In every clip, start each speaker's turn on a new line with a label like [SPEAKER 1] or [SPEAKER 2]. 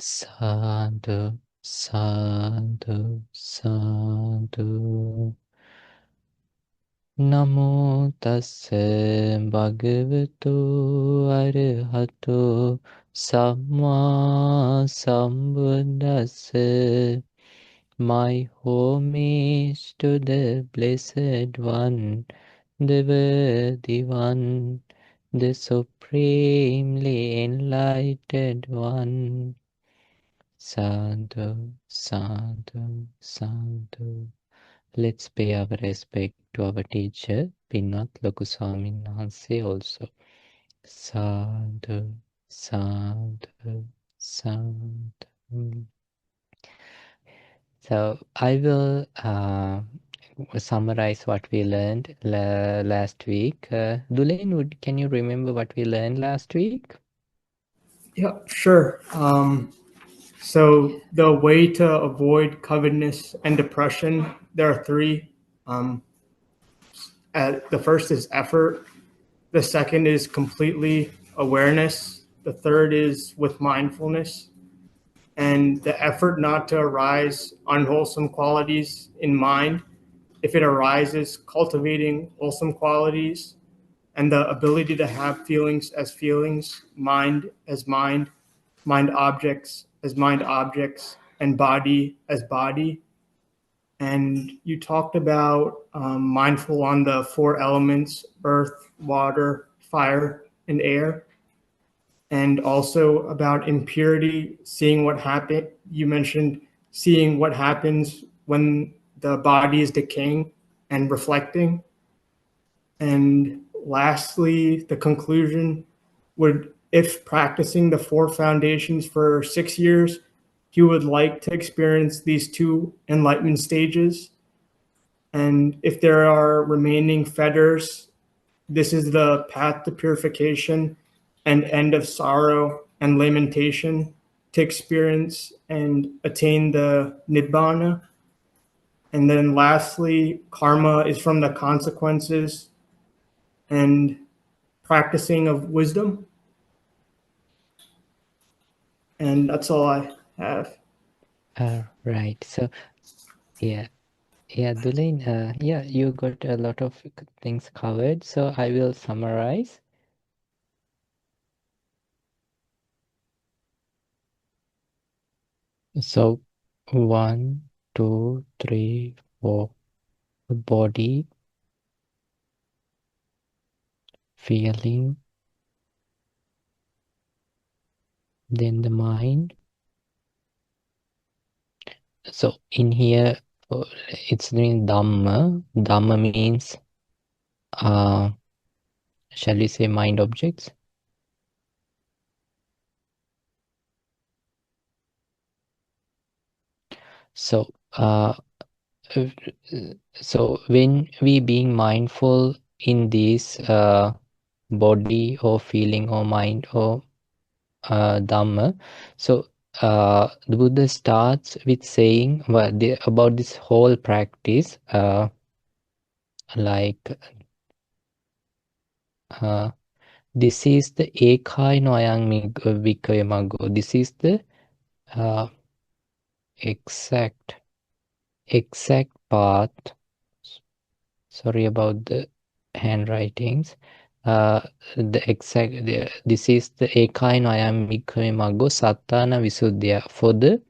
[SPEAKER 1] Sadhu, sadhu, sadhu. Namo tassa bhagavato arahato samma sambuddhassa. My homage to the Blessed One, the Worthy One, the Supremely Enlightened One. Sadhu, sadhu, sadhu. Let's pay our respect to our teacher, Pinnath Loku Swamin Wahanse also. Sadhu, sadhu, sadhu. So I will summarize what we learned last week. Dulain, can you remember what we learned last week?
[SPEAKER 2] Yeah, sure. So the way to avoid covetousness and depression, there are three. The first is effort. The second is completely awareness. The third is with mindfulness. And the effort not to arise unwholesome qualities in mind. If it arises, cultivating wholesome qualities, and the ability to have feelings as feelings, mind as mind objects as mind objects, and body as body. And you talked about mindful on the four elements: earth, water, fire, and air. And also about impurity, seeing what happened. You mentioned seeing what happens when the body is decaying and reflecting. And lastly, the conclusion would, if practicing the four foundations for 6 years, you would like to experience these two enlightenment stages. And if there are remaining fetters, this is the path to purification and end of sorrow and lamentation, to experience and attain the nibbana. And then lastly, karma is from the consequences and practicing of wisdom. And that's all I have.
[SPEAKER 1] Right. So, yeah. Yeah, Dulain, yeah, you got a lot of things covered. So I will summarize. So 1, 2, 3, 4. The body, feeling, then the mind. So in here, it's doing Dhamma. Dhamma means, shall we say, mind objects? So, so when we being mindful in this body or feeling or mind or Dhamma, so the Buddha starts with saying about this whole practice, like this is the Ekai no Ayang Vikaya Maggo. This is the exact path. Sorry about the handwritings. This is the Ekai no Ayang Vikaya Maggo Sattana Visuddhya, for the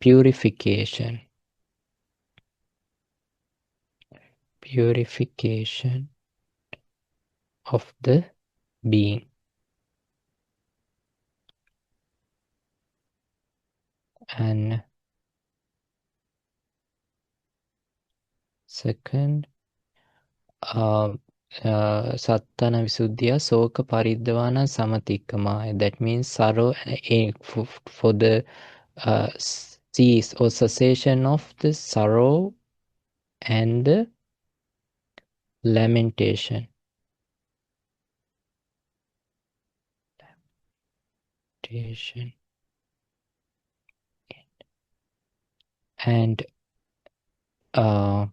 [SPEAKER 1] purification of the being. And second, Sattana Visuddhya Soka Paridhavana Samatikkamaya. That means sorrow for the cease or cessation of the sorrow and the lamentation. And Soka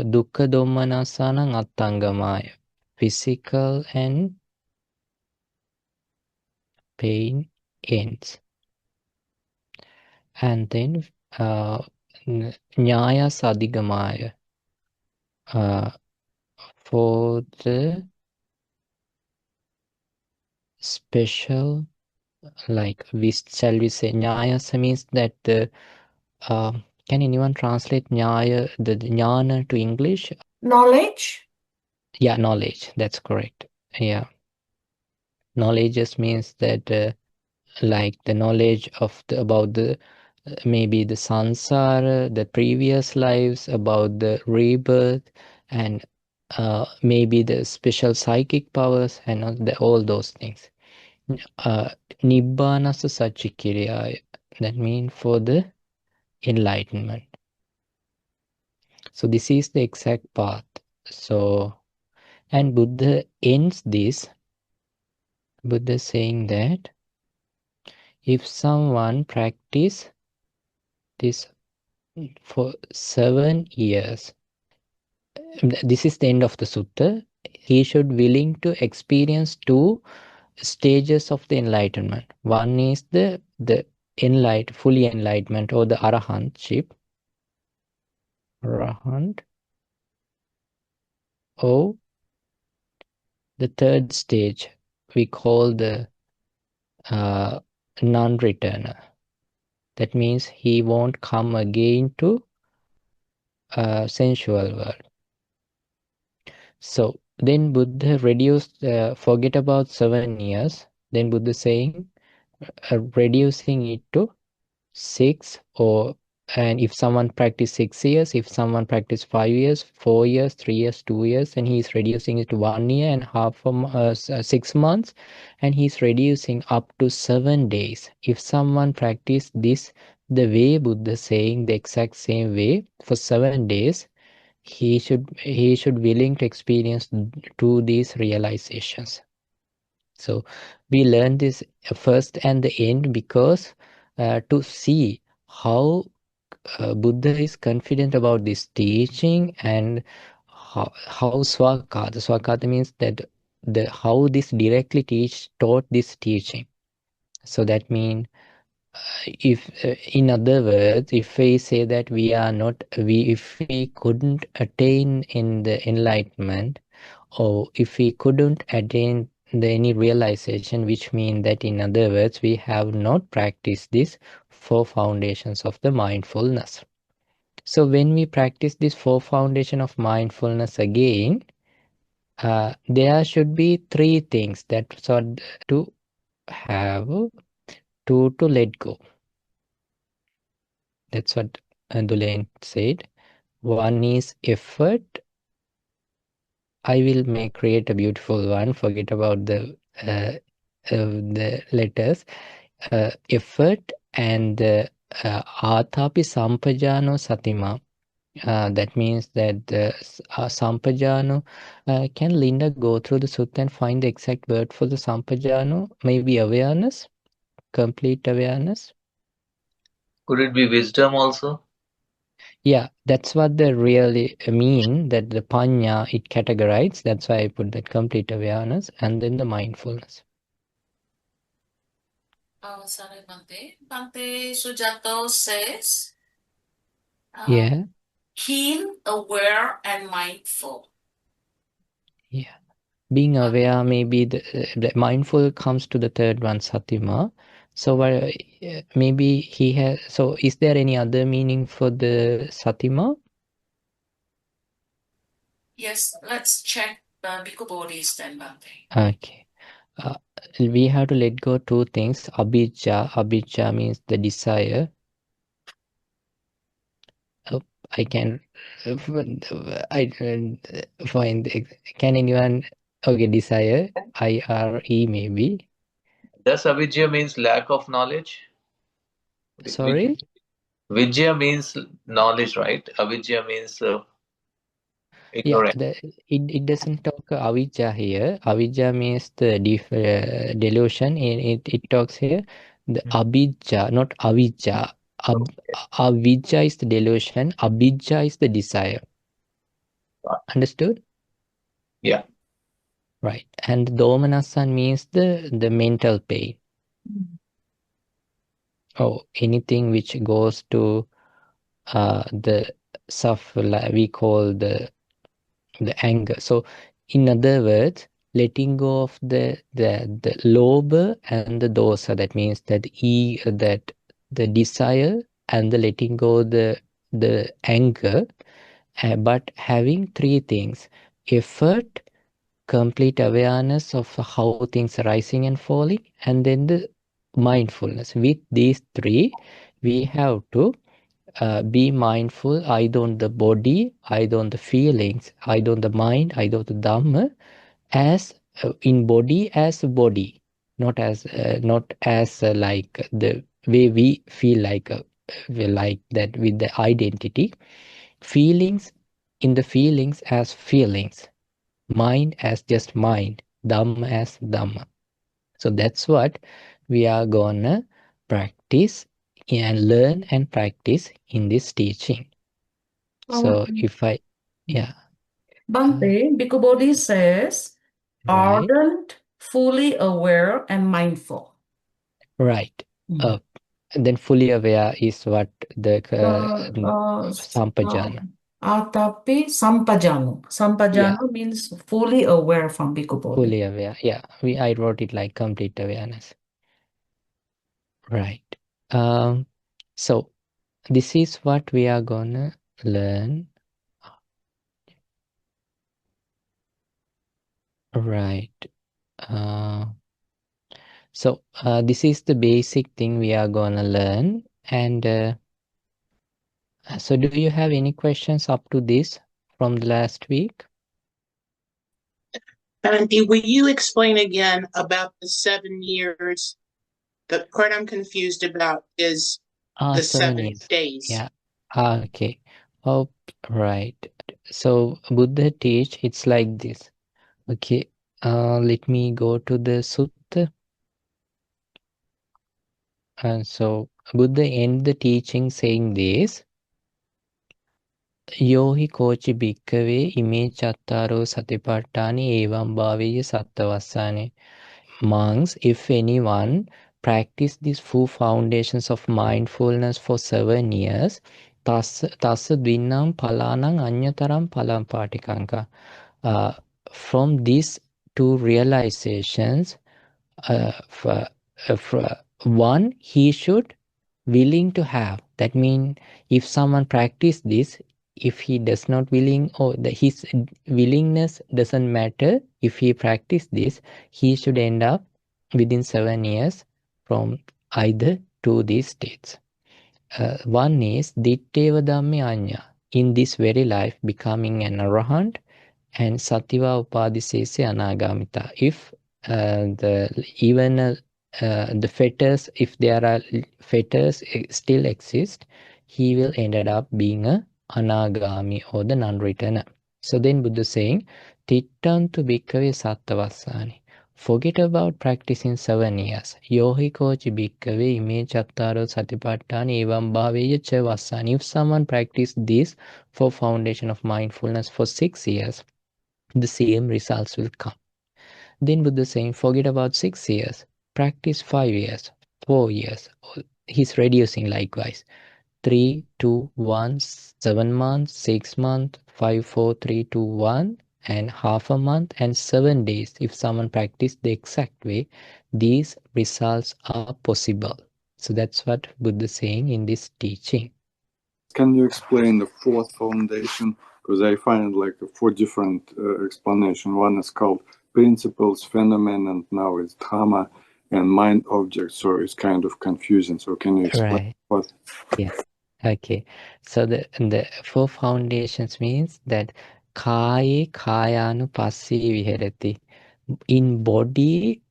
[SPEAKER 1] Dukkha Dommanasana Attangamaya. Physical and pain ends. And then Nyaya Sadigamaya, for the special, like shall we say Nyaya means that the can anyone translate Nyaya, the Jnana to English?
[SPEAKER 3] Knowledge?
[SPEAKER 1] Yeah, knowledge. That's correct. Yeah. Knowledge just means that like the knowledge of about the maybe the samsara, the previous lives, about the rebirth, and maybe the special psychic powers and all those things. Nibbanasa Sachikiriyaya, that means for the enlightenment. So this is the exact path. So, and Buddha ends this, Buddha saying that if someone practice this for 7 years, this is the end of the sutta, he should willing to experience 2 stages of the enlightenment. One is the fully enlightenment or the arahantship, arahant, or the third stage we call the non-returner. That means he won't come again to sensual world. So then Buddha reduced, forget about 7 years. Then Buddha saying, reducing it to 6, or and if someone practice 6 years, if someone practice 5 years, 4 years, 3 years, 2 years, and he's reducing it to 1 year and half 6 months, and he's reducing up to 7 days. If someone practice this the way Buddha saying, the exact same way for 7 days, he should willing to experience 2 these realizations. So we learn this first and the end because to see how Buddha is confident about this teaching, and how Swakata means that how this directly taught this teaching. So that means if in other words, if we say that if we couldn't attain in the enlightenment, or if we couldn't attain any realization, which means that in other words we have not practiced these 4 foundations of the mindfulness. So when we practice this 4 foundation of mindfulness again, there should be 3 things that sort to have, to let go. That's what Dulain said. One is effort. I will create a beautiful one. Forget about the letters. Effort and Atapi Sampajano Satima. That means that the Sampajano, can Linda go through the sutta and find the exact word for the Sampajano? Maybe awareness, complete awareness.
[SPEAKER 4] Could it be wisdom also?
[SPEAKER 1] Yeah, that's what they really mean, that the Panya, it categorizes. That's why I put that complete awareness and then the mindfulness.
[SPEAKER 3] Sorry, Bhante. Bhante Sujato says,
[SPEAKER 1] Yeah.
[SPEAKER 3] keen, aware, and mindful.
[SPEAKER 1] Yeah. Being aware, maybe the mindful comes to the third one, Satima. So maybe he has, so is there any other meaning for the Satima?
[SPEAKER 3] Yes, let's check the Bhikkhu Bodhis then, Bhante.
[SPEAKER 1] Okay. We have to let go 2 things. Abhijja. Abhijja means the desire. I can find can anyone, okay, desire, IRE maybe.
[SPEAKER 4] Does avidya means lack of knowledge?
[SPEAKER 1] Sorry?
[SPEAKER 4] Vidya means knowledge, right? Avidya means
[SPEAKER 1] Yeah,
[SPEAKER 4] ignorance.
[SPEAKER 1] it doesn't talk avijja here. Avijja means the delusion. It talks here the abhijja, not avijja. Avijja is the delusion. Abhijja is the desire. Understood?
[SPEAKER 4] Yeah.
[SPEAKER 1] Right. And domanassa means the mental pain. or anything which goes to the suffer, we call the anger. So in other words, letting go of the lobha and the dosa, that means that that the desire, and the letting go the anger, but having three things: effort, complete awareness of how things are rising and falling, and then the mindfulness. With these three, we have to be mindful either on the body, either on the feelings, either on the mind, either on the dhamma, as in body as body, not as like the way we feel like that with the identity. Feelings, in the feelings as feelings, mind as just mind, dhamma as dhamma. So that's what we are gonna practice and learn and practice in this teaching. So if I, yeah.
[SPEAKER 3] Bhante, Bhikkhu Bodhi says,
[SPEAKER 1] Right.
[SPEAKER 3] ardent, fully aware, and mindful.
[SPEAKER 1] Right. Then fully aware is what the
[SPEAKER 3] s-
[SPEAKER 1] sampajana.
[SPEAKER 3] Tapi sampajano.
[SPEAKER 1] Yeah,
[SPEAKER 3] Sampajano means fully aware from Bhikkhu Bodhi.
[SPEAKER 1] fully aware. Yeah, I wrote it like complete awareness. Right. So this is what we are gonna learn. Right. So this is the basic thing we are gonna learn. And so do you have any questions up to this from the last week?
[SPEAKER 5] Bhante, will you explain again about the 7 years? The part I'm confused about is the 7
[SPEAKER 1] years.
[SPEAKER 5] days.
[SPEAKER 1] Yeah. Okay. Oh, right. So Buddha teach it's like this. Okay. Let me go to the sutta. And so Buddha end the teaching saying this. Yohi kochi bhikkave ime chattaro satipaṭṭhāni evam bhaveya sattavassane. Monks, if anyone practice these four foundations of mindfulness for 7 years, tassa dvinnam palanam anyataram palam patikanka. From these two realizations, one he should willing to have. That means if someone practice this, if he does not willing, or his willingness doesn't matter, if he practice this, he should end up within 7 years from either two these states. One is ditteva dhamme anya, in this very life becoming an arahant, and sativa upadisese anagamita. If the fetters, if there are fetters still exist, he will ended up being a anagami, or the non-returner. So then Buddha saying, Tittantu bhikkhave sattavassani. Forget about practicing 7 years. Yohi kochi bhikkhave ime chattaro satipaṭṭhāna evam bhaveya cha vassani. If someone practice this for foundation of mindfulness for 6 years, the same results will come. Then Buddha saying, forget about 6 years. Practice 5 years, 4 years. He's reducing likewise. 3, 2, 1, 7 months, 6 months, 5, 4, 3, 2, 1, and half a month, and 7 days. If someone practice the exact way, these results are possible. So that's what Buddha is saying in this teaching.
[SPEAKER 6] Can you explain the fourth foundation? Because I find like 4 different explanations. One is called principles, phenomenon, and now it's dhamma and mind objects. So it's kind of confusing. So can you explain what?
[SPEAKER 1] Yes. Okay. So the 4 foundations means that kaya kayānupassī viharati. In body,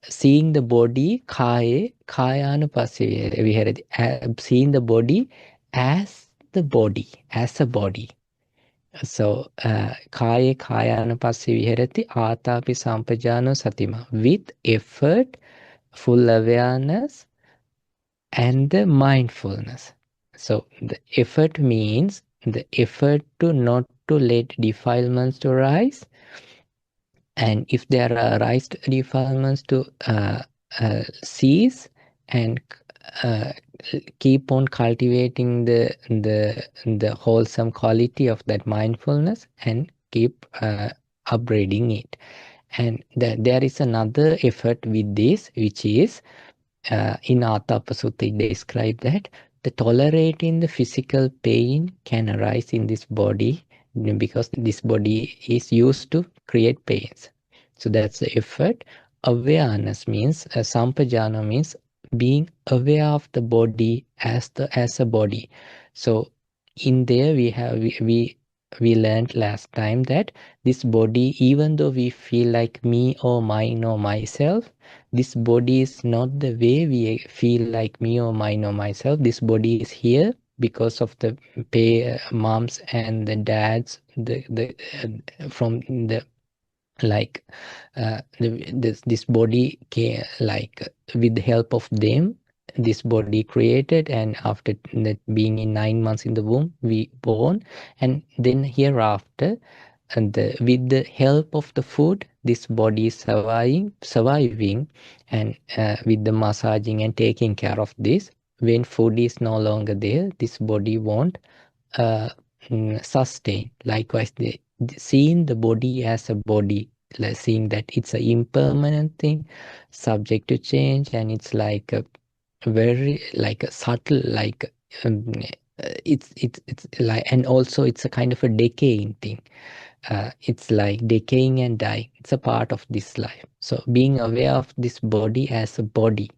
[SPEAKER 1] seeing the body, kaya kayānupassī viharati. Seeing the body as the body, as a body. So kaya kayānupassī viharati ātāpi sampajāno satima. With effort, full awareness, and the mindfulness. So the effort means the effort to not to let defilements to rise, and if there are raised defilements to cease and keep on cultivating the wholesome quality of that mindfulness and keep upgrading it. And there is another effort with this, which is in Atapa Sutta it described that the tolerating the physical pain can arise in this body because this body is used to create pains. So that's the effort. Awareness means sampajana means being aware of the body as a body. So in there we learned last time that this body, even though we feel like me or mine or myself, this body is not the way we feel like me or mine or myself. This body is here because of the moms and the dads, from the like this body came, like with the help of them, this body created, and after that being in 9 months in the womb, we born, and then hereafter, and with the help of the food, this body is surviving, and with the massaging and taking care of this, when food is no longer there, this body won't sustain. Likewise, seeing the body as a body, like seeing that it's an impermanent thing, subject to change, and it's like a very like a subtle, like it's like, and also it's a kind of a decaying thing. It's like decaying and dying. It's a part of this life. So being aware of this body as a body.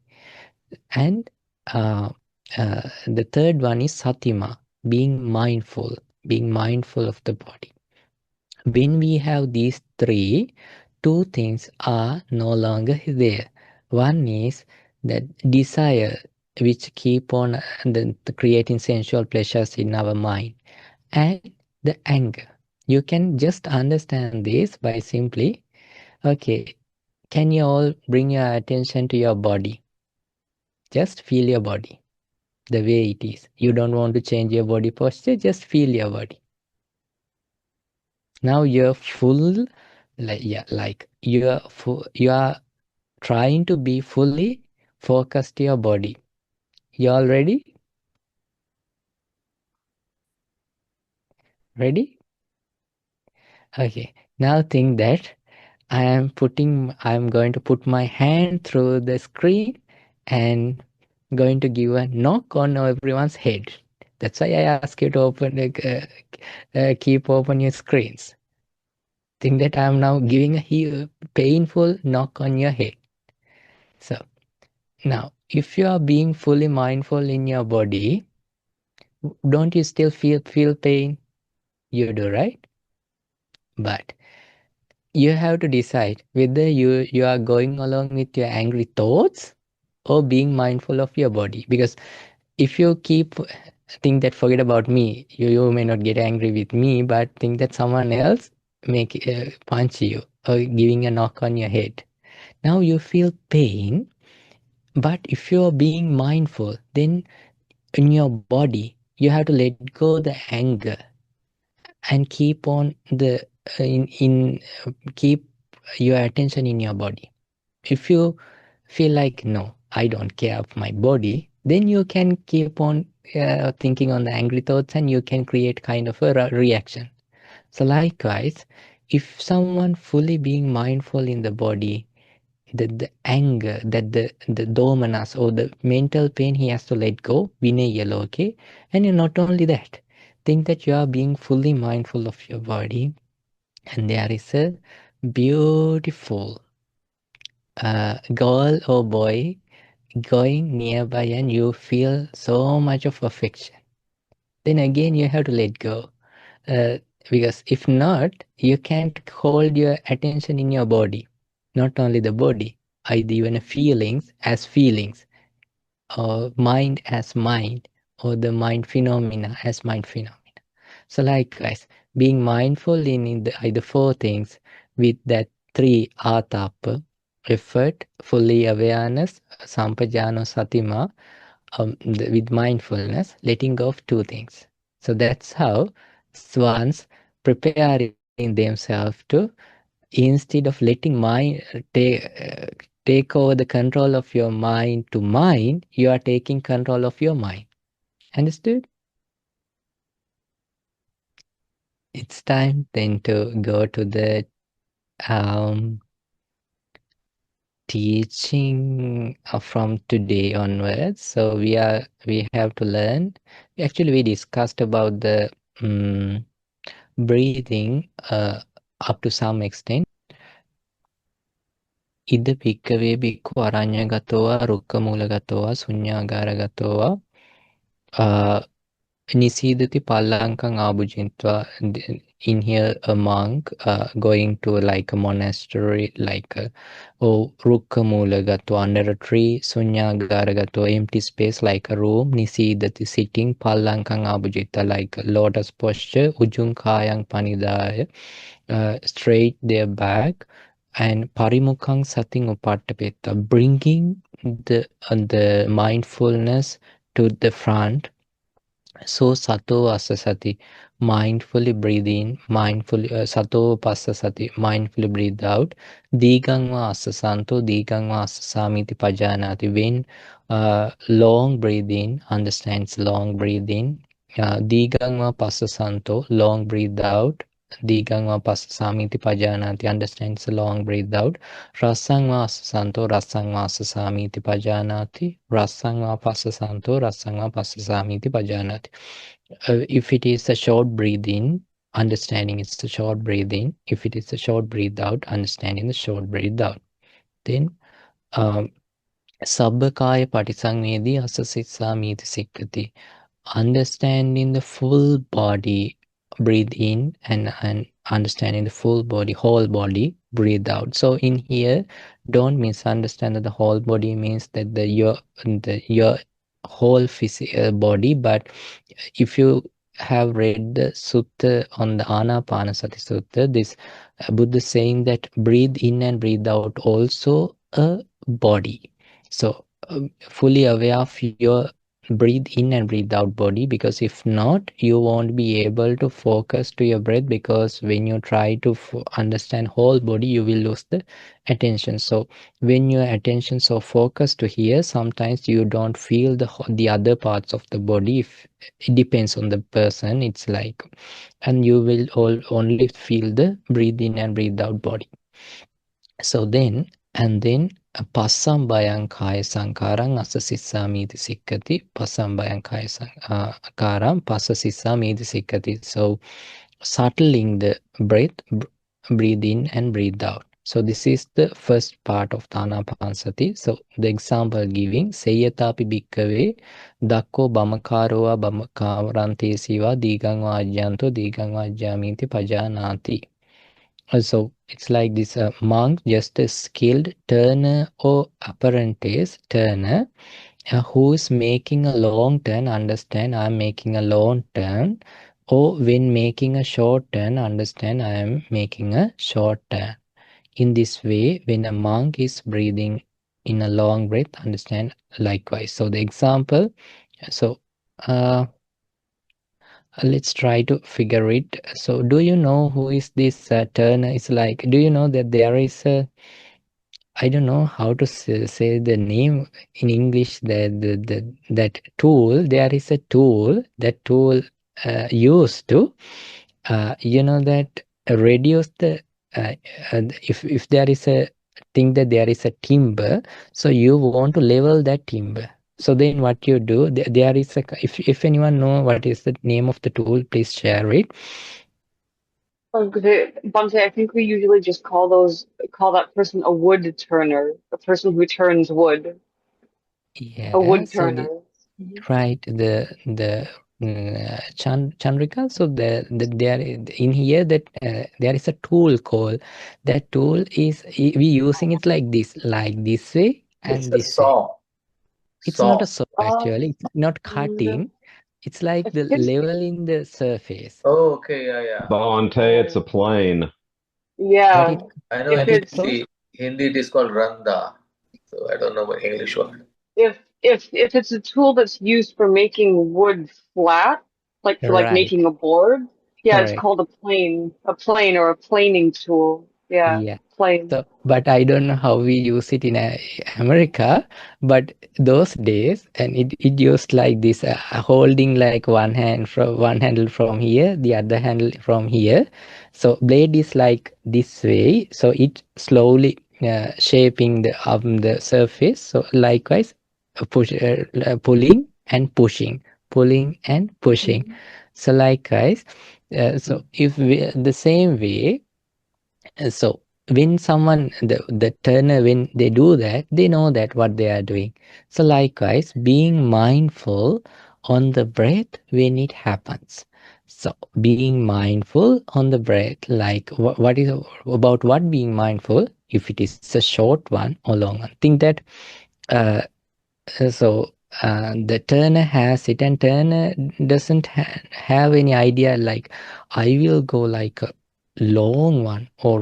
[SPEAKER 1] And the third one is satima, being mindful of the body. When we have these three, two things are no longer there. One is that desire, which keep on creating sensual pleasures in our mind, and the anger. You can just understand this by simply, okay, can you all bring your attention to your body? Just feel your body the way it is. You don't want to change your body posture, just feel your body. Now you're full, you are trying to be fully focused to your body. You all ready? Ready? Okay. Now think that I'm going to put my hand through the screen and going to give a knock on everyone's head. That's why I ask you to keep open your screens. Think that I'm now giving a painful knock on your head. So now, if you are being fully mindful in your body, don't you still feel pain? You do, right? But you have to decide whether you are going along with your angry thoughts or being mindful of your body. Because if you think that forget about me, you may not get angry with me, but think that someone else punch you or giving a knock on your head. Now you feel pain, but if you are being mindful, then in your body, you have to let go the anger and keep on keep your attention in your body. If you feel like, no, I don't care of my body, then you can keep on thinking on the angry thoughts and you can create kind of a reaction. So likewise, if someone fully being mindful in the body, the anger, that the domanas or the mental pain, he has to let go, vinayalo, okay? And not only that, think that you are being fully mindful of your body, and there is a beautiful girl or boy going nearby and you feel so much of affection. Then again, you have to let go. Because if not, you can't hold your attention in your body. Not only the body, even feelings as feelings, or mind as mind, or the mind phenomena as mind phenomena. So likewise, being mindful in the four things with that three atapa, effort, fully awareness, sampajano satima, with mindfulness, letting go of two things. So that's how swans preparing themselves to, instead of letting mind take over the control of your mind to mind, you are taking control of your mind. Understood? It's time then to go to the teaching from today onwards. So we have to learn. Actually, we discussed about the breathing up to some extent. Ida pikkave bhikkhu aranyagatowa rukkhamulagatowa sunyāgāragatowa Nisidati Pallankang Abhujintva. In here, a monk going to like a monastery, like Rukkamulagato, under a tree, Sunyāgāragato, empty space like a room, Nisidati, sitting, Pallankang Abhujita, like a lotus posture, Ujjunkāyang Panidāya, straight their back, and Parimukhang Sating Upattapetta, bringing the mindfulness to the front. So sato asasati, mindfully breathe in, mindfully sato passasati, mindfully breathe out. Digangva asasanto, digangva asasamiti pajanati. When long breathe in, understands long breathe in. Digangva passasanto, long breathe out. Digangva passasamiti pajanati, understands long breathe out. Rasangva asasanto, rasangva asasamiti pajanati. Rasangva passasanto, rasangva passasamiti pajanati. If it is a short breathe in, understanding it's a short breathe in. If it is a short breathe out, understanding the short breathe out. Then Sabbakaya patisangvedi asasitsamiti sikkati. Understanding the full body, breathe in, and understanding the full body, whole body, breathe out. So in here, don't misunderstand that the whole body means that your whole physical body. But if you have read the sutta on the Anapanasati Sutta, this Buddha saying that breathe in and breathe out also a body. So fully aware of your breathe in and breathe out body, because if not, you won't be able to focus to your breath, because when you try to understand whole body, you will lose the attention. So when your attention so focused to here, sometimes you don't feel the other parts of the body. If it depends on the person, it's like, and you will only feel the breathe in and breathe out body. So then Passambayang kaya sankarang asasissamiti sikkati. Passambayang kaya sankarang pasasissamiti sikkati. So settling the breath, breathe in and breathe out. So this is the first part of Anapanasati. So the example giving, Seyatapi bhikkave dakko bamakarowa bamakarante siva digang vajjanto digang vajjamiti pajanati. So it's like this monk, just a skilled turner or apprentice turner who is making a long turn. Understand, I am making a long turn. Or when making a short turn, understand, I am making a short turn. In this way, when a monk is breathing in a long breath, understand likewise. So the example, so let's try to figure it. So do you know who is this turner? It's like, do you know that there is a, I don't know how to say the name in English, that tool, there is a tool, that tool used to, that reduce the, if there is a thing that there is a timber, so you want to level that timber. So then what you do, there is a, if anyone know what is the name of the tool, please share it.
[SPEAKER 7] Bhante, I think we usually just call that person a wood turner, a person who turns wood,
[SPEAKER 1] Yeah,
[SPEAKER 7] a wood
[SPEAKER 1] so
[SPEAKER 7] turner.
[SPEAKER 1] right, the Chandrika. So there in here that there is a tool called, that tool is we using it like this way and
[SPEAKER 4] It's a
[SPEAKER 1] this way.
[SPEAKER 4] saw.
[SPEAKER 1] It's not a saw actually. It's not
[SPEAKER 7] No.
[SPEAKER 1] cutting. It's like
[SPEAKER 7] I
[SPEAKER 1] the
[SPEAKER 7] think it's-
[SPEAKER 1] leveling the surface.
[SPEAKER 4] Oh, okay, yeah.
[SPEAKER 8] Bhante, it's a plane.
[SPEAKER 7] Yeah.
[SPEAKER 1] What
[SPEAKER 4] I know
[SPEAKER 7] If
[SPEAKER 4] in
[SPEAKER 7] it's
[SPEAKER 4] Hindi it is called randa. So I don't know what English one.
[SPEAKER 7] if it's a tool that's used for making wood flat, like for
[SPEAKER 1] Right.
[SPEAKER 7] making a board, yeah, it's
[SPEAKER 1] Correct.
[SPEAKER 7] called a plane or a planing tool. Yeah.
[SPEAKER 1] Yeah.
[SPEAKER 7] plane.
[SPEAKER 1] So, but I don't know how we use it in America. But those days, and it used like this, holding like one handle from here, the other handle from here. So blade is like this way. So it slowly shaping the surface. So likewise, pulling and pushing, pulling and pushing. So likewise, so if we, the same way. So when someone, the turner, when they do that, they know that what they are doing. So likewise, being mindful on the breath when it happens. So being mindful on the breath, like what is about what being mindful, if it is a short one or long one. Think that uh, so the turner has it, and turner doesn't have any idea like I will go like a long one or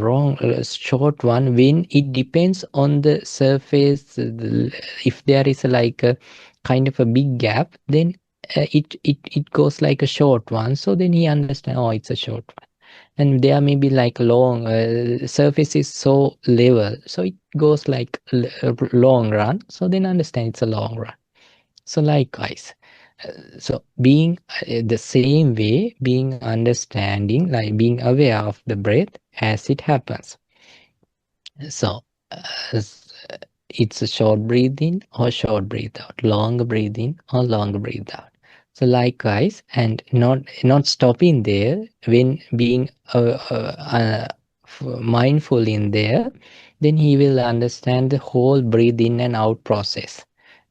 [SPEAKER 1] short one. When it depends on the surface, if there is like a kind of a big gap, then it goes like a short one. So then he understands, oh, it's a short one. And there may be like long surface is so level, so it goes like long run. So then understand it's a long run. So likewise, so being the same way, being understanding, like being aware of the breath as it happens. So it's a short breathe in or short breathe out, long breathe in or long breathe out. So likewise, and not stopping there. When being mindful in there, then he will understand the whole breathe in and out process.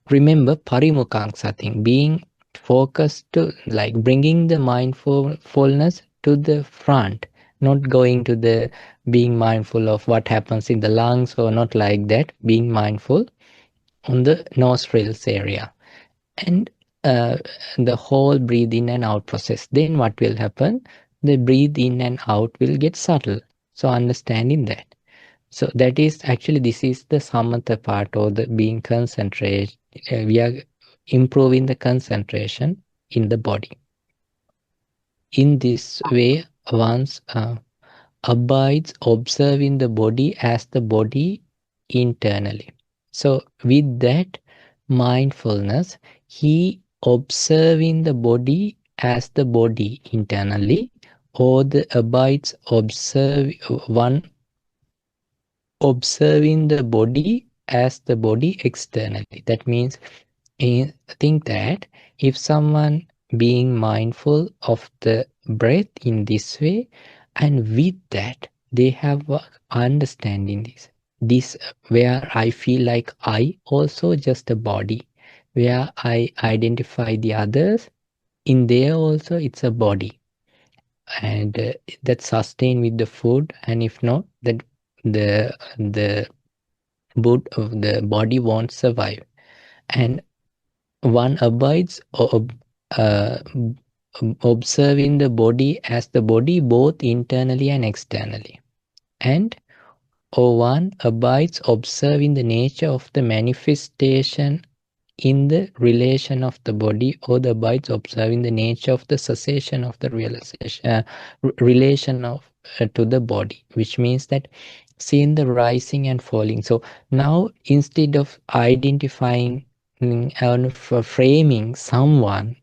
[SPEAKER 1] Remember parimukhangsati, being focused to like bringing the mindfulness to the front, not going to the being mindful of what happens in the lungs or not like that. Being mindful on the nostrils area and the whole breathe in and out process. Then what will happen? The breathe in and out will get subtle. So understanding that. So that is actually, this is the samatha part, or the being concentrated. We are improving the concentration in the body. In this way, once abides observing the body as the body internally. So with that mindfulness, he observing the body as the body internally, or the abides observing the body as the body externally. That means, think that if someone being mindful of the breath in this way, and with that they have understanding this where I feel like I also just a body, where I identify the others in there also it's a body, and that sustain with the food, and if not, that the the body won't survive. And one abides observing the body as the body both internally and externally. And or one abides observing the nature of the manifestation in the relation of the body, or the abides observing the nature of the cessation of the realization relation of to the body, which means that seeing the rising and falling. So now instead of identifying and framing someone,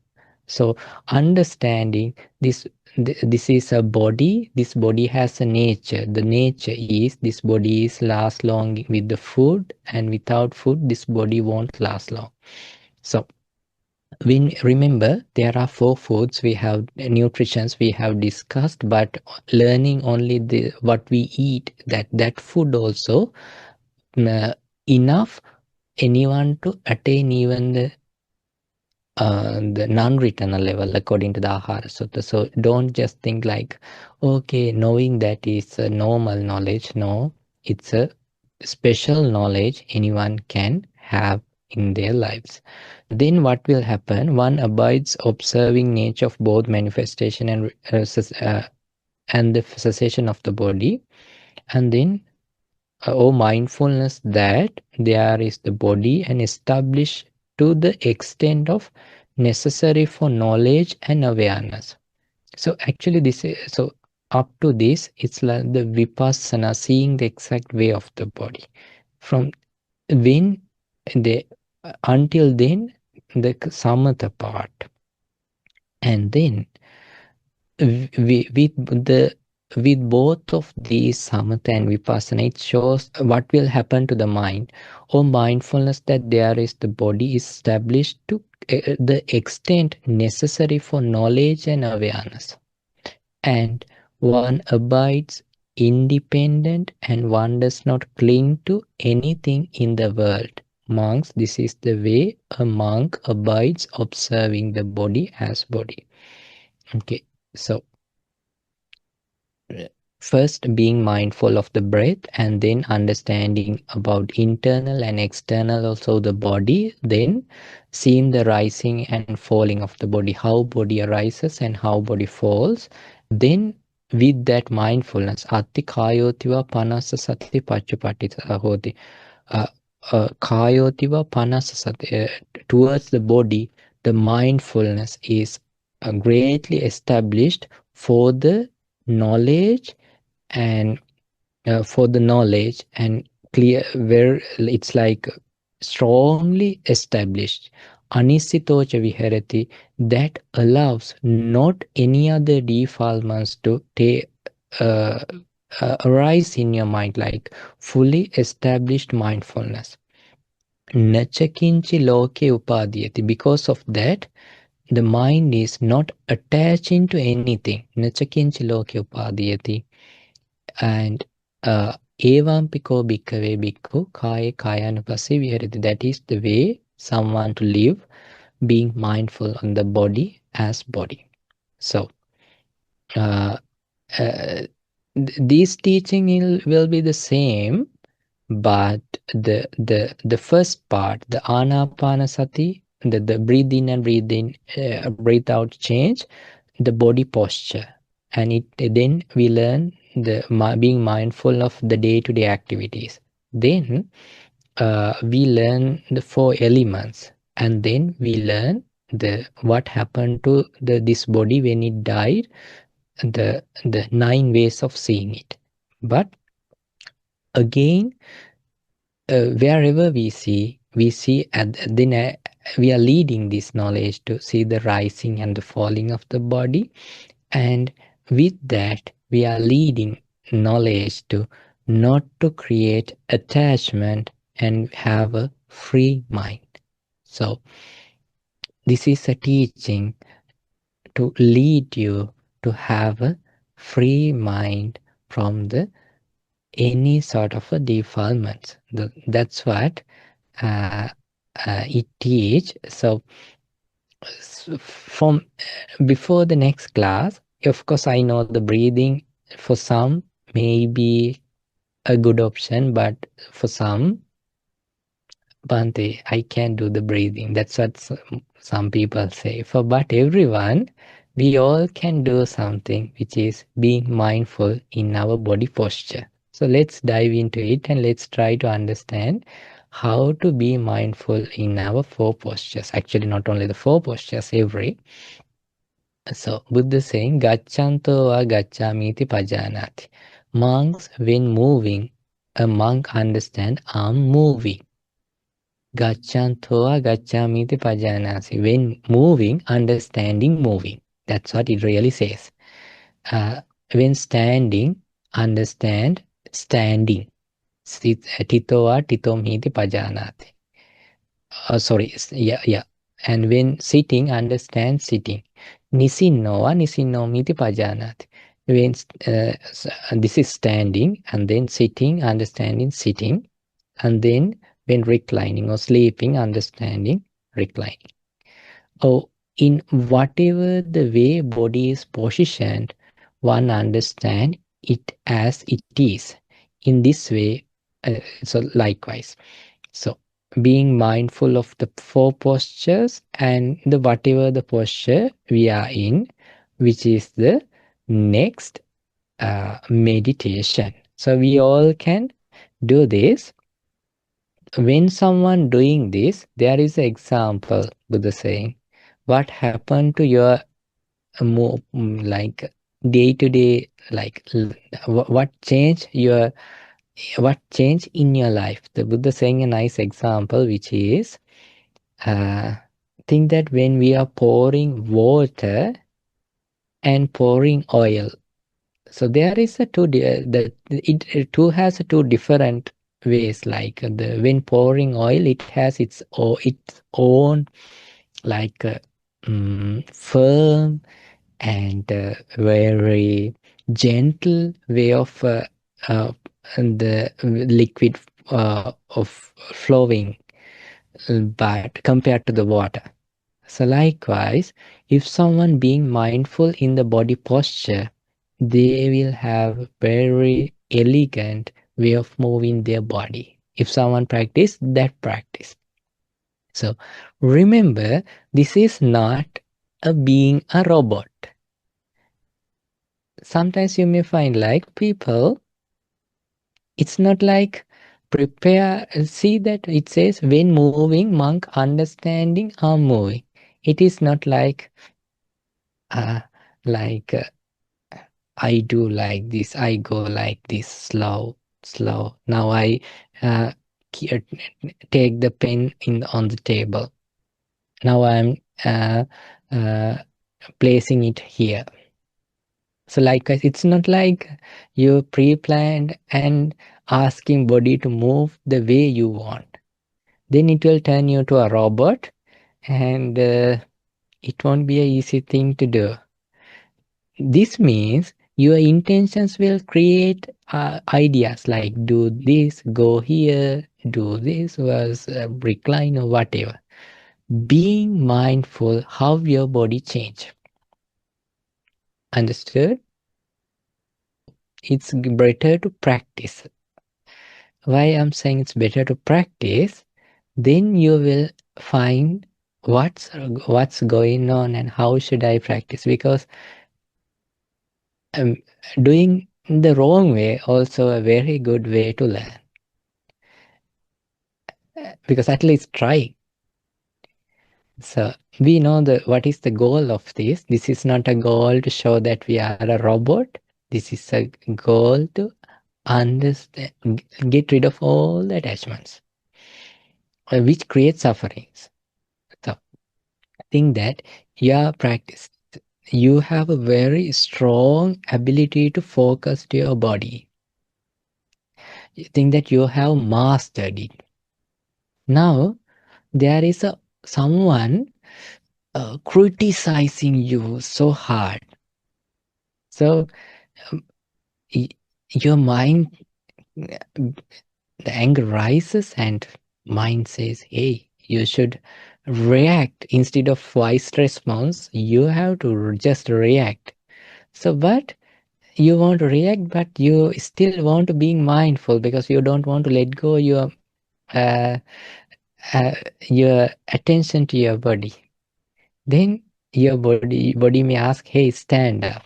[SPEAKER 1] so understanding this is a body, this body has a nature. The nature is this body is last long with the food, and without food this body won't last long. So we remember there are 4 foods we have, nutritions we have discussed, but learning only the what we eat, that food also enough anyone to attain even the non-written level according to the Ahara Sutta. So don't just think like, okay, knowing that is a normal knowledge. No, it's a special knowledge anyone can have in their lives. Then what will happen? One abides observing nature of both manifestation and the cessation of the body, and then mindfulness that there is the body, and establish to the extent of necessary for knowledge and awareness. So actually this is, so up to this, it's like the vipassana, seeing the exact way of the body. From when the until then, the samatha part, and then with both of these samatha and vipassana, it shows what will happen to the mind or mindfulness, that there is the body is established to the extent necessary for knowledge and awareness, and one abides independent and one does not cling to anything in the world. Monks, this is the way a monk abides, observing the body as body. Okay, so first being mindful of the breath, and then understanding about internal and external also the body, then seeing the rising and falling of the body, how body arises and how body falls. Then with that mindfulness, atti kayotiva panasa sati paccupatita hoti, kayotiva panasa sati, towards the body, the mindfulness is greatly established for the knowledge, and for the knowledge and clear, where it's like strongly established. Anisitocha viharati, that allows not any other defilements to arise in your mind, like fully established mindfulness. Nachakinchi loke upadhyati, because of that the mind is not attaching to anything. Nachakinchi loke upadhyati. And evam piko bhikkave bhikkhu kaya kayanupassi viharati, that is the way someone to live, being mindful on the body as body. So this teaching will be the same, but the first part, the anapanasati, the breathe in and breathe out change, the body posture, and then we learn the being mindful of the day-to-day activities. Then we learn the 4 elements, and then we learn the what happened to this body when it died, the 9 ways of seeing it. But again, wherever we see then we are leading this knowledge to see the rising and the falling of the body, and with that we are leading knowledge to not to create attachment and have a free mind. So this is a teaching to lead you to have a free mind from the any sort of a defilement. That's what it teach. So from before the next class, of course I know the breathing for some may be a good option, but for some, Bhante, I can't do the breathing. That's what some people say. But everyone, we all can do something, which is being mindful in our body posture. So let's dive into it and let's try to understand how to be mindful in our 4 postures. Actually, not only the 4 postures, every. So Buddha saying, Gacchanto va gacchamiti pajanati. Monks, when moving, a monk understand I'm moving. Gacchanto va gacchamiti pajanasi. When moving, understanding moving. That's what it really says. When standing, understand standing. Tito va titom hiti pajanati. And when sitting, understand sitting. Nisinno va nisinno miti pajanati. When this is standing, and then sitting, understanding sitting, and then when reclining or sleeping, understanding reclining. Or in whatever the way body is positioned, one understand it as it is. In this way, so likewise. So being mindful of the 4 postures and the whatever the posture we are in, which is the next meditation. So we all can do this. When someone doing this, there is an example, Buddha saying, what happened to your like day-to-day, like what change in your life? The Buddha saying a nice example, which is, think that when we are pouring water and pouring oil, so there is a it too has two different ways. Like when pouring oil, it has its own like firm and very gentle way of the liquid of flowing, but compared to the water. So likewise, if someone being mindful in the body posture, they will have very elegant way of moving their body. If someone practice that practice. So remember, this is not being a robot. Sometimes you may find like people, it's not like prepare, see that it says when moving, monk understanding are moving. It is not like I do like this, I go like this, slow. Now I take the pen on the table. Now I'm placing it here. So likewise, it's not like you pre-planned and asking body to move the way you want. Then it will turn you to a robot, and it won't be an easy thing to do. This means your intentions will create ideas like do this, go here, do this, was recline or whatever. Being mindful how your body change. Understood? It's better to practice. Why I'm saying it's better to practice, then you will find what's going on and how should I practice, because doing the wrong way also a very good way to learn, because at least try. So we know what is the goal of this. This is not a goal to show that we are a robot. This is a goal to understand, get rid of all the attachments which create sufferings. So think that your practice, you have a very strong ability to focus to your body. You think that you have mastered it. Now there is someone criticizing you so hard. So your mind, the anger rises and mind says, hey, you should react instead of voice response. You have to just react. So, but you want to react, but you still want to be mindful because you don't want to let go your attention to your body. Then your body may ask, hey, stand up.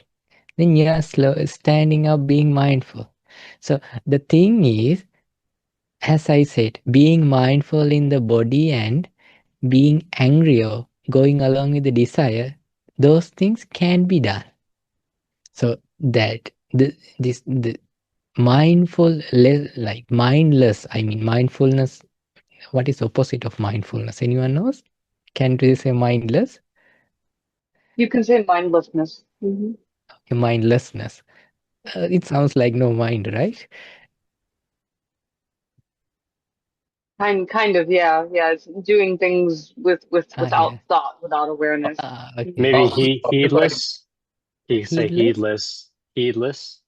[SPEAKER 1] Then you are standing up, being mindful. So the thing is, as I said, being mindful in the body and being angry or going along with the desire, those things can be done. So that the mindful, like mindless, I mean mindfulness, what is opposite of mindfulness? Anyone knows? Can we say mindless?
[SPEAKER 7] You can say mindlessness. Mm-hmm.
[SPEAKER 1] Okay, mindlessness. It sounds like no mind, right?
[SPEAKER 7] Kind of, yeah. It's doing things without
[SPEAKER 1] Yeah.
[SPEAKER 7] thought, without awareness.
[SPEAKER 1] Okay.
[SPEAKER 9] Maybe
[SPEAKER 6] If I
[SPEAKER 9] heedless. You can say
[SPEAKER 1] Heedless?
[SPEAKER 9] heedless.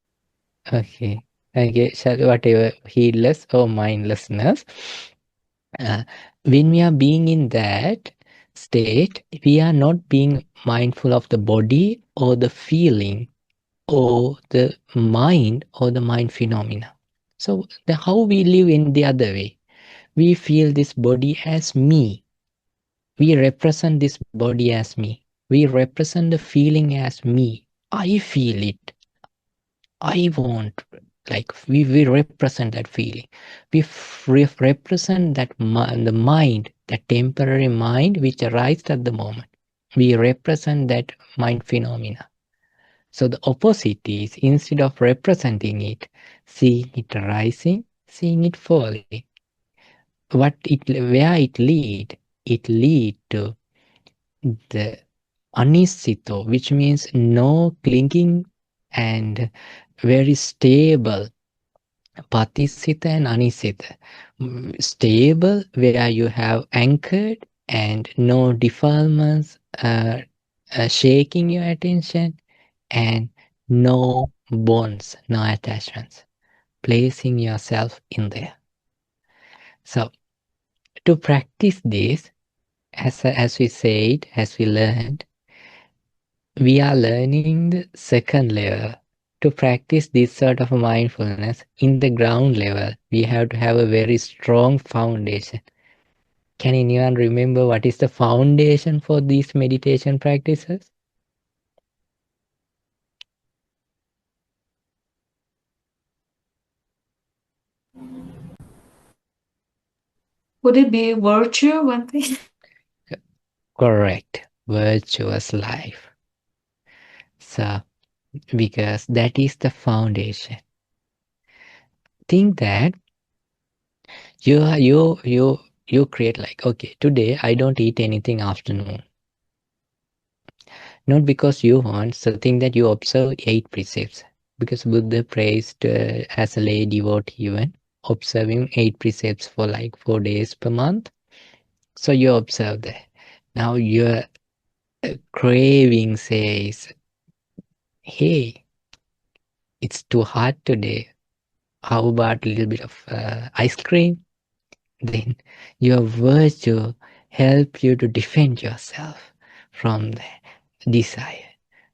[SPEAKER 1] Okay. So whatever, heedless or mindlessness. When we are being in that state, we are not being mindful of the body or the feeling or the mind phenomena. So how we live in the other way? We feel this body as me. We represent this body as me. We represent the feeling as me. I feel it. I want, like we represent that feeling. We represent that the mind, that temporary mind which arises at the moment. We represent that mind phenomena. So the opposite is, instead of representing it, seeing it rising, seeing it falling. Where it lead to the anisito, which means no clinging, and very stable. Patisita and anisita. Stable, where you have anchored and no defilements shaking your attention, and no bonds, no attachments, placing yourself in there. So to practice this, as we said, as we learned, we are learning the second level. To practice this sort of mindfulness in the ground level, we have to have a very strong foundation. Can anyone remember what is the foundation for these meditation practices?
[SPEAKER 3] Would it be virtue, one thing?
[SPEAKER 1] Correct. Virtuous life. So, because that is the foundation. Think that you create like, okay, today I don't eat anything afternoon. Not because you want, so think that you observe 8 precepts. Because Buddha praised as a lay devotee even, observing 8 precepts for like 4 days per month. So you observe that. Now your craving says, hey, it's too hot today. How about a little bit of ice cream? Then your virtue help you to defend yourself from the desire.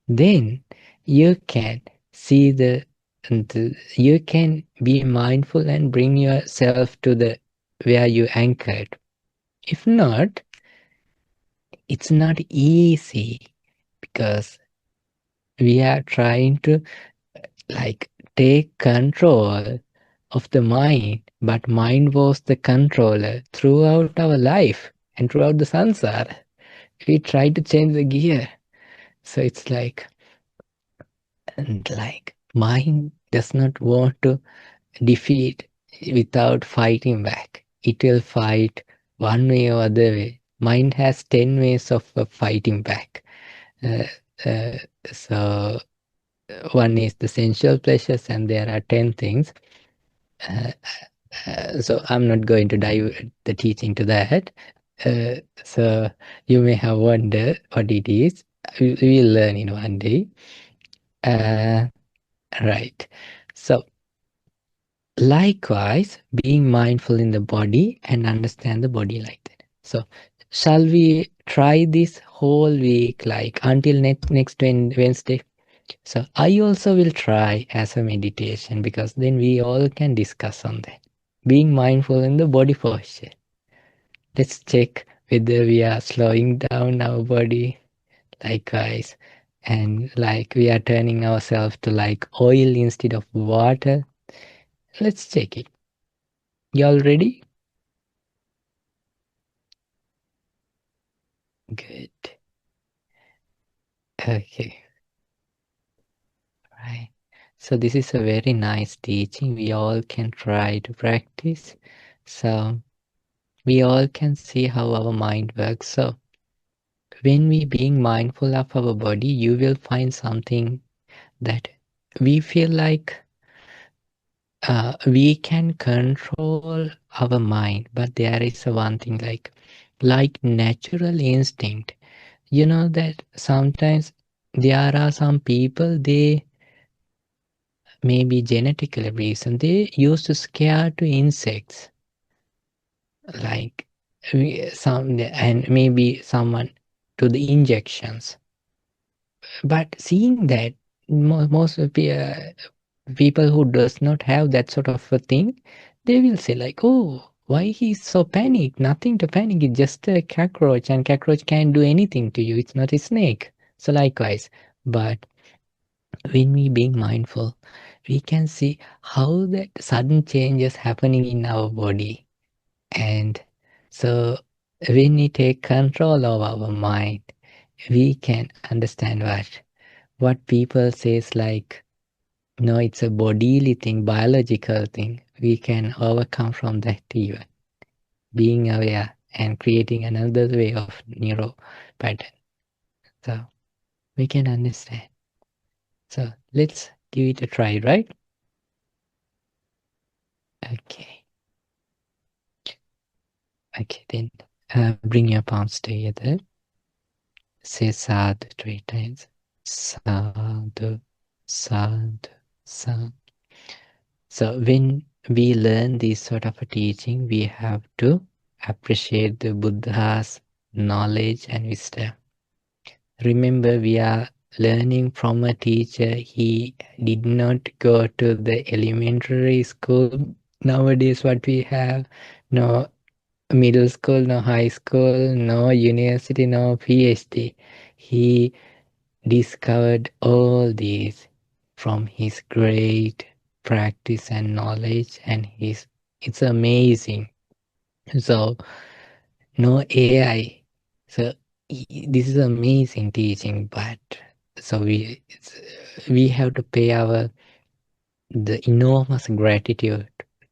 [SPEAKER 1] Then you can see you can be mindful and bring yourself to the where you anchored. If not, it's not easy, because we are trying to like take control of the mind, but mind was the controller throughout our life and throughout the samsara. We try to change the gear. So it's like, and like mind does not want to defeat without fighting back. It will fight one way or other way. Mind has 10 ways of fighting back. Uh, uh, so one is the sensual pleasures, and there are 10 things. So I'm not going to dive the teaching to that. So you may have wondered what it is. We will learn in one day. Right. So likewise, being mindful in the body and understand the body like that. So shall we try this whole week, like until next Wednesday? So I also will try as a meditation, because then we all can discuss on that. Being mindful in the body posture. Let's check whether we are slowing down our body likewise, and like we are turning ourselves to like oil instead of water. Let's check it. Y'all ready? Good. Okay. Right. So this is a very nice teaching. We all can try to practice. So we all can see how our mind works. So when we being mindful of our body, you will find something that we feel like we can control our mind, but there is a one thing like natural instinct. You know that sometimes there are some people, they maybe genetically reason, they used to scare to insects, like and maybe someone to the injections. But seeing that most of the people who does not have that sort of a thing, they will say like, oh, why he's so panicked? Nothing to panic, it's just a cockroach, and cockroach can't do anything to you, it's not a snake. So likewise, but when we being mindful, we can see how that sudden changes happening in our body. And so when we take control of our mind, we can understand what what people say is like, no, it's a bodily thing, biological thing. We can overcome from that even. Being aware and creating another way of neuro pattern. So we can understand. So let's give it a try, right? Okay. Okay, then bring your palms together. Say sadhu 3 times. Sadhu, sadhu, sadhu. So when we learn this sort of a teaching, we have to appreciate the Buddha's knowledge and wisdom. Remember, we are learning from a teacher. He did not go to the elementary school. Nowadays, what we have, no middle school, no high school, no university, no PhD. He discovered all these from his great practice and knowledge, and it's amazing. So no AI. So this is amazing teaching, but so we have to pay the enormous gratitude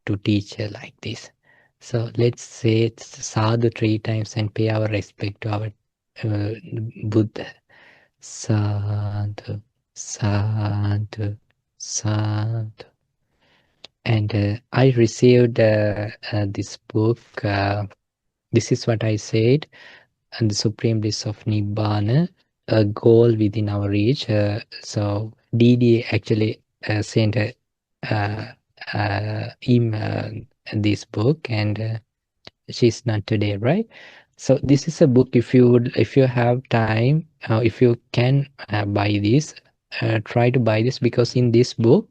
[SPEAKER 1] to teacher like this. So let's say it's sadhu 3 times and pay our respect to our Buddha. Sadhu, sadhu, sadhu. And I received this book. This is what I said, and the supreme bliss of Nibbana, a goal within our reach. So DD actually sent a email this book, and she's not today, right? So this is a book. If you have time, if you can buy this, try to buy this, because in this book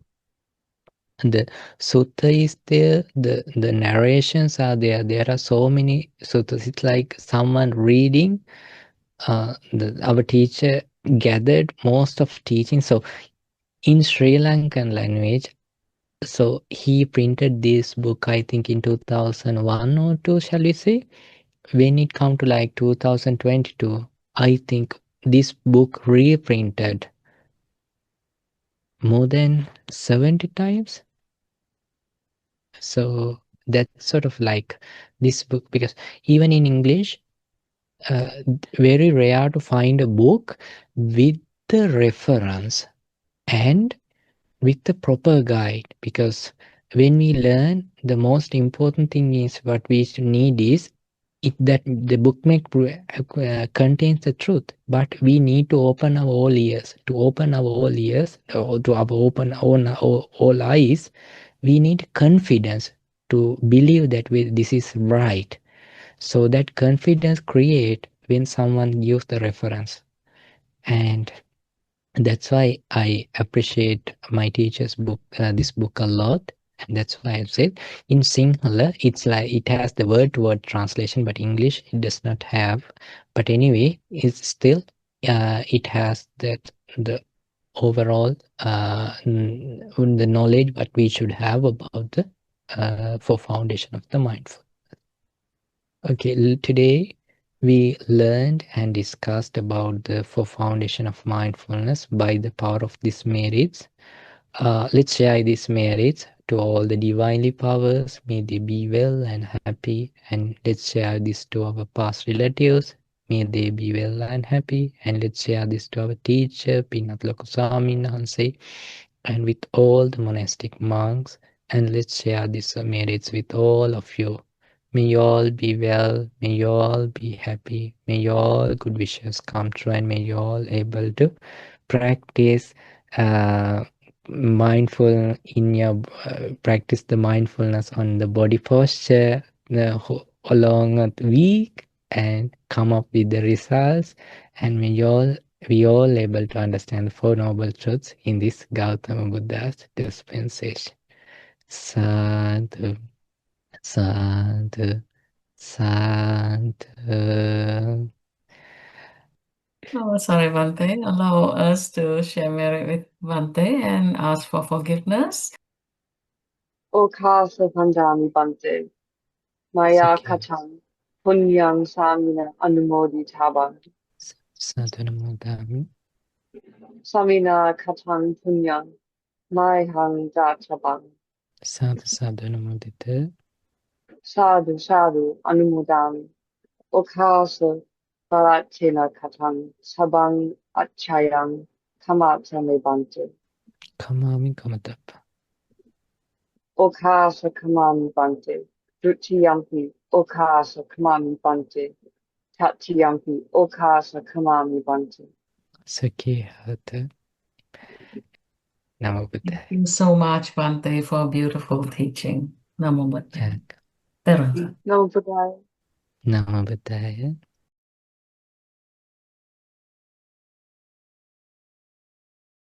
[SPEAKER 1] the sutta is there, the narrations are there. There are so many suttas. It's like someone reading. Our teacher gathered most of teaching. So in Sri Lankan language, so he printed this book, I think in 2001 or 2, shall we say? When it come to like 2022, I think this book reprinted more than 70 times. So that's sort of like this book, because even in English, very rare to find a book with the reference and with the proper guide, because when we learn, the most important thing is what we need is that the book contains the truth, but we need to open our all ears. To open our all ears, or to open all eyes, we need confidence to believe that this is right. So that confidence create when someone gives the reference. And that's why I appreciate my teacher's book, this book a lot. And that's why I said in Sinhala, it's like it has the word-to-word translation, but English it does not have. But anyway, it's still it has the overall the knowledge what we should have about the for foundation of the mindful. Okay, today we learned and discussed about the four foundation of mindfulness by the power of these merits. Let's share these merits to all the divinely powers. May they be well and happy. And let's share this to our past relatives. May they be well and happy. And let's share this to our teacher, Pinat Lokosami Nahanse, and with all the monastic monks. And let's share these merits with all of you. May you all be well, may you all be happy, may your all good wishes come true, and may you all able to practice mindful in your practice the mindfulness on the body posture along a week and come up with the results, and may you we all able to understand the Four Noble Truths in this Gautama Buddha's dispensation. Sadhu. Sadhu, sadhu.
[SPEAKER 3] Oh, sorry, Bante. Allow us to share merit with Bante and ask for forgiveness.
[SPEAKER 7] Okasa Pandami Bante, Maya
[SPEAKER 1] Okay.
[SPEAKER 7] Kacham, Punyang Samina Anumodi Taba.
[SPEAKER 1] Sadhu Namo Dhammi.
[SPEAKER 7] Samina Katan Punyan, Mai Hang Jachabang,
[SPEAKER 1] Sadhu sadhu anumodita.
[SPEAKER 7] Sadhu Sadhu Anumodami, Okasa Baratina Katan, Sabang Achayang, Kamata Bante,
[SPEAKER 1] Kamami kamatapa.
[SPEAKER 7] Okasa Kamami Bante, Drutiyampi, Okasa Kamami Bante, Tatiyampi, Okasa Kamami Bante.
[SPEAKER 1] Sakihata. Namo
[SPEAKER 3] Thank
[SPEAKER 1] Buddhaya.
[SPEAKER 3] you so much, Bante, for beautiful teaching. Namo Buddhaya.
[SPEAKER 1] Yeah.
[SPEAKER 3] Terima.
[SPEAKER 7] Namo Buddhaya.
[SPEAKER 1] Namo Buddhaya.